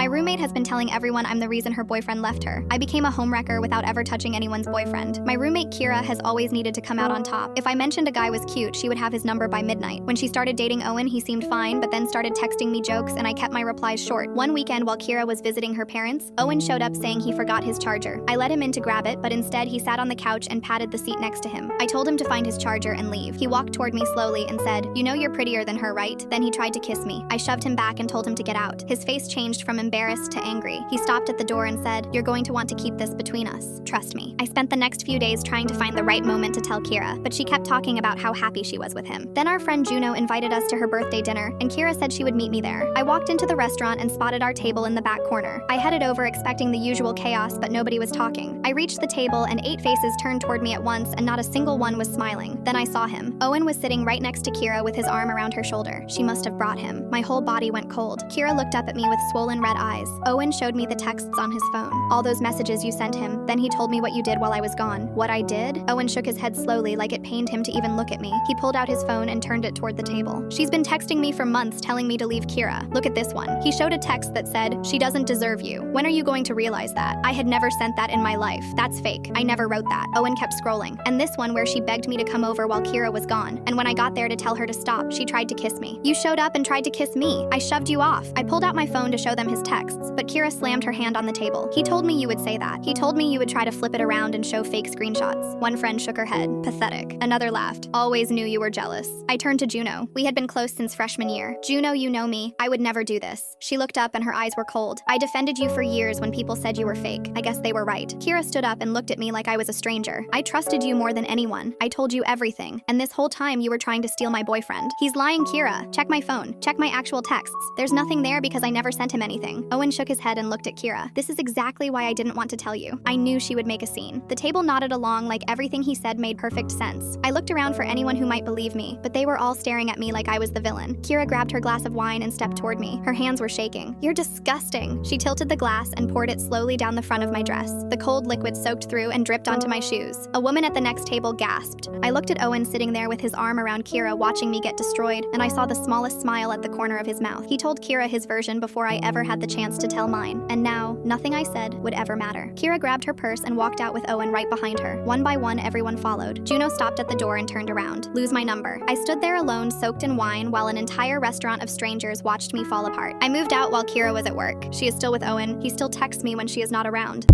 My roommate has been telling everyone I'm the reason her boyfriend left her. I became a homewrecker without ever touching anyone's boyfriend. My roommate Kira has always needed to come out on top. If I mentioned a guy was cute, she would have his number by midnight. When she started dating Owen, he seemed fine, but then started texting me jokes and I kept my replies short. One weekend while Kira was visiting her parents, Owen showed up saying he forgot his charger. I let him in to grab it, but instead he sat on the couch and patted the seat next to him. I told him to find his charger and leave. He walked toward me slowly and said, "You know you're prettier than her, right?" Then he tried to kiss me. I shoved him back and told him to get out. His face changed from embarrassed to angry. He stopped at the door and said, "You're going to want to keep this between us. Trust me." I spent the next few days trying to find the right moment to tell Kira, but she kept talking about how happy she was with him. Then our friend Juno invited us to her birthday dinner, and Kira said she would meet me there. I walked into the restaurant and spotted our table in the back corner. I headed over expecting the usual chaos, but nobody was talking. I reached the table and 8 faces turned toward me at once and not a single one was smiling. Then I saw him. Owen was sitting right next to Kira with his arm around her shoulder. She must have brought him. My whole body went cold. Kira looked up at me with swollen red eyes. Owen showed me the texts on his phone. All those messages you sent him. Then he told me what you did while I was gone. What I did? Owen shook his head slowly like it pained him to even look at me. He pulled out his phone and turned it toward the table. "She's been texting me for months telling me to leave Kira. Look at this one." He showed a text that said, "She doesn't deserve you. When are you going to realize that?" I had never sent that in my life. That's fake. I never wrote that. Owen kept scrolling. And this one where she begged me to come over while Kira was gone. And when I got there to tell her to stop, she tried to kiss me. "You showed up and tried to kiss me. I shoved you off." I pulled out my phone to show them his texts, but Kira slammed her hand on the table. "He told me you would say that. He told me you would try to flip it around and show fake screenshots." One friend shook her head. Pathetic. Another laughed. "Always knew you were jealous." I turned to Juno. We had been close since freshman year. "Juno, you know me. I would never do this." She looked up and her eyes were cold. "I defended you for years when people said you were fake. I guess they were right." Kira stood up and looked at me like I was a stranger. "I trusted you more than anyone. I told you everything. And this whole time you were trying to steal my boyfriend." "He's lying, Kira. Check my phone. Check my actual texts. There's nothing there because I never sent him anything." Owen shook his head and looked at Kira. "This is exactly why I didn't want to tell you. I knew she would make a scene." The table nodded along like everything he said made perfect sense. I looked around for anyone who might believe me, but they were all staring at me like I was the villain. Kira grabbed her glass of wine and stepped toward me. Her hands were shaking. "You're disgusting." She tilted the glass and poured it slowly down the front of my dress. The cold liquid soaked through and dripped onto my shoes. A woman at the next table gasped. I looked at Owen sitting there with his arm around Kira watching me get destroyed, and I saw the smallest smile at the corner of his mouth. He told Kira his version before I ever had the chance to tell mine, and now, nothing I said would ever matter. Kira grabbed her purse and walked out with Owen right behind her. One by one, everyone followed. Juno stopped at the door and turned around. "Lose my number." I stood there alone, soaked in wine, while an entire restaurant of strangers watched me fall apart. I moved out while Kira was at work. She is still with Owen. He still texts me when she is not around.